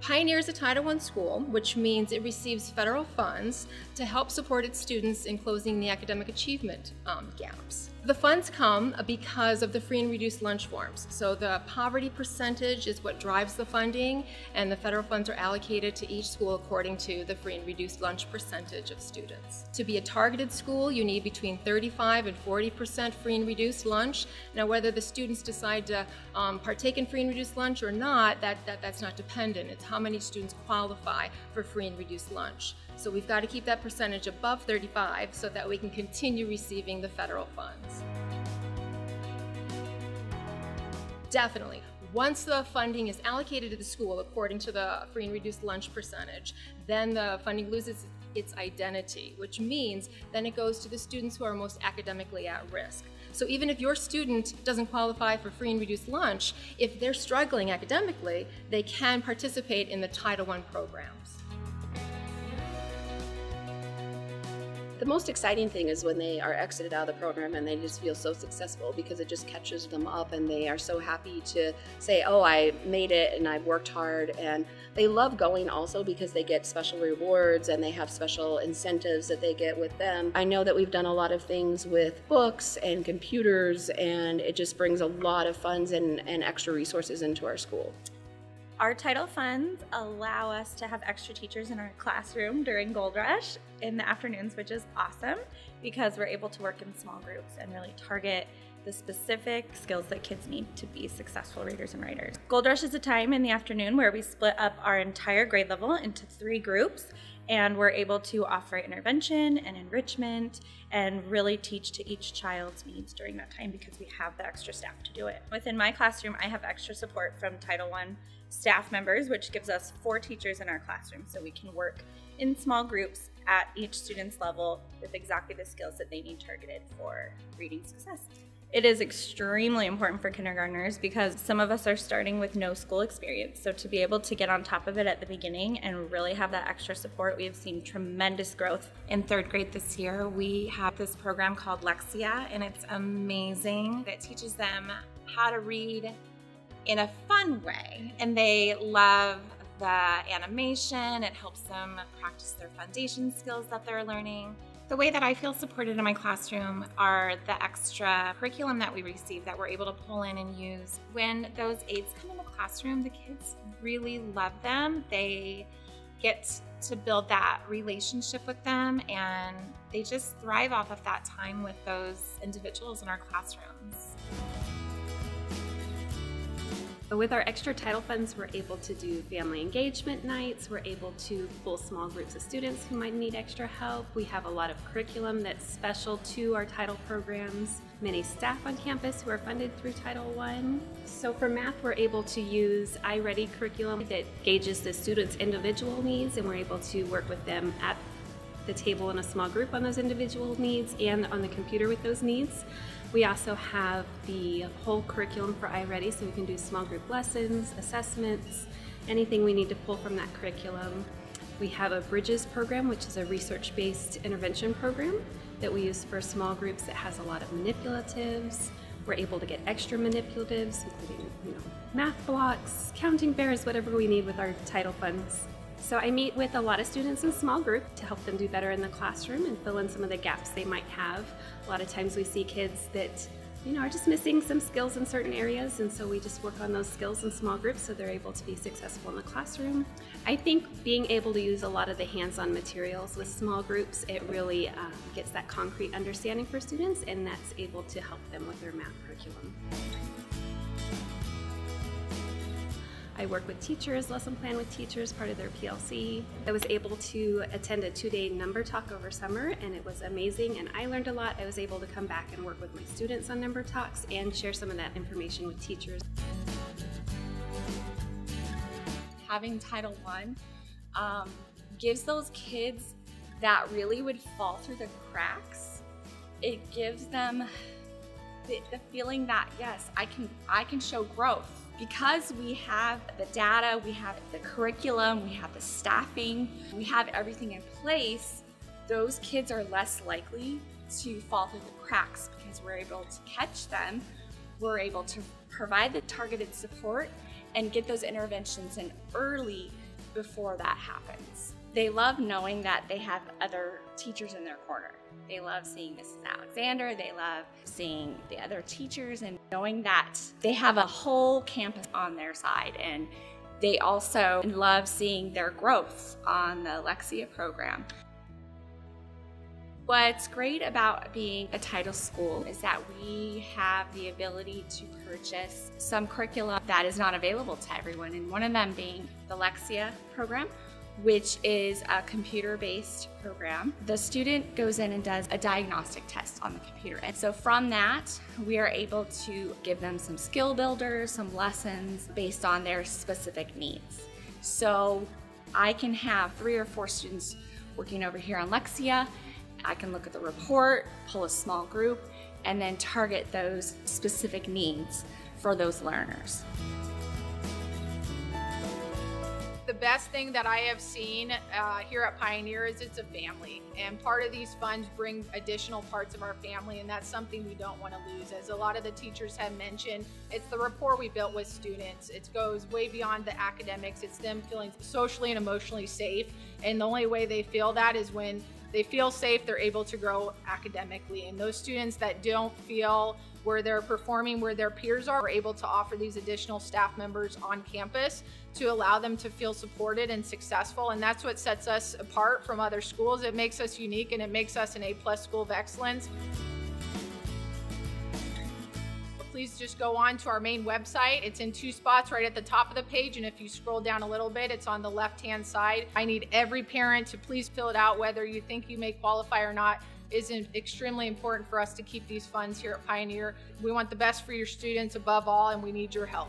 Pioneer is a Title I school, which means it receives federal funds to help support its students in closing the academic achievement gaps. The funds come because of the free and reduced lunch forms. So the poverty percentage is what drives the funding, and the federal funds are allocated to each school according to the free and reduced lunch percentage of students. To be a targeted school, you need between 35 and 40% free and reduced lunch. Now, whether the students decide to partake in free and reduced lunch or not, that's not dependent. It's how many students qualify for free and reduced lunch. So we've got to keep that percentage above 35 so that we can continue receiving the federal funds. Definitely. Once the funding is allocated to the school according to the free and reduced lunch percentage, then the funding loses its identity, which means then it goes to the students who are most academically at risk. So even if your student doesn't qualify for free and reduced lunch, if they're struggling academically, they can participate in the Title I programs. The most exciting thing is when they are exited out of the program and they just feel so successful, because it just catches them up and they are so happy to say, oh, I made it and I've worked hard. And they love going also because they get special rewards and they have special incentives that they get with them. I know that we've done a lot of things with books and computers, and it just brings a lot of funds and extra resources into our school. Our title funds allow us to have extra teachers in our classroom during Gold Rush in the afternoons, which is awesome because we're able to work in small groups and really target the specific skills that kids need to be successful readers and writers. Gold Rush is a time in the afternoon where we split up our entire grade level into 3 groups, and we're able to offer intervention and enrichment and really teach to each child's needs during that time because we have the extra staff to do it. Within my classroom, I have extra support from Title I staff members, which gives us 4 teachers in our classroom, so we can work in small groups at each student's level with exactly the skills that they need targeted for reading success. It is extremely important for kindergartners because some of us are starting with no school experience. So to be able to get on top of it at the beginning and really have that extra support, we have seen tremendous growth. In 3rd grade this year, we have this program called Lexia, and it's amazing. It teaches them how to read in a fun way, and they love the animation. It helps them practice their foundation skills that they're learning. The way that I feel supported in my classroom are the extra curriculum that we receive that we're able to pull in and use. When those aides come in the classroom, the kids really love them. They get to build that relationship with them, and they just thrive off of that time with those individuals in our classrooms. With our extra title funds, we're able to do family engagement nights. We're able to pull small groups of students who might need extra help. We have a lot of curriculum that's special to our title programs. Many staff on campus who are funded through Title I. So for math, we're able to use iReady curriculum that gauges the students' individual needs, and we're able to work with them at the table in a small group on those individual needs and on the computer with those needs. We also have the whole curriculum for iReady, so we can do small group lessons, assessments, anything we need to pull from that curriculum. We have a Bridges program, which is a research-based intervention program that we use for small groups that has a lot of manipulatives. We're able to get extra manipulatives, including math blocks, counting bears, whatever we need with our title funds. So I meet with a lot of students in small group to help them do better in the classroom and fill in some of the gaps they might have. A lot of times we see kids that are just missing some skills in certain areas, and so we just work on those skills in small groups so they're able to be successful in the classroom. I think being able to use a lot of the hands-on materials with small groups, it really gets that concrete understanding for students, and that's able to help them with their math curriculum. I work with teachers, lesson plan with teachers, part of their PLC. I was able to attend a 2-day number talk over summer, and it was amazing, and I learned a lot. I was able to come back and work with my students on number talks and share some of that information with teachers. Having Title I gives those kids that really would fall through the cracks. It gives them the feeling that, yes, I can show growth. Because we have the data, we have the curriculum, we have the staffing, we have everything in place, those kids are less likely to fall through the cracks because we're able to catch them, we're able to provide the targeted support and get those interventions in early before that happens. They love knowing that they have other teachers in their corner. They love seeing Mrs. Alexander, they love seeing the other teachers and knowing that they have a whole campus on their side. And they also love seeing their growth on the Lexia program. What's great about being a title school is that we have the ability to purchase some curriculum that is not available to everyone, and one of them being the Lexia program, which is a computer-based program. The student goes in and does a diagnostic test on the computer. And so from that, we are able to give them some skill builders, some lessons based on their specific needs. So I can have 3 or 4 students working over here on Lexia. I can look at the report, pull a small group, and then target those specific needs for those learners. The best thing that I have seen here at Pioneer is it's a family, and part of these funds bring additional parts of our family, and that's something we don't want to lose. As a lot of the teachers have mentioned, it's the rapport we built with students. It goes way beyond the academics. It's them feeling socially and emotionally safe, and the only way they feel that is when they feel safe, they're able to grow academically. And those students that don't feel where they're performing where their peers are, we're able to offer these additional staff members on campus to allow them to feel supported and successful. And that's what sets us apart from other schools. It makes us unique, and it makes us an A+ school of excellence. Please just go on to our main website. It's in 2 spots right at the top of the page, and if you scroll down a little bit, it's on the left-hand side. I need every parent to please fill it out. Whether you think you may qualify or not is extremely important for us to keep these funds here at Pioneer. We want the best for your students above all, and we need your help.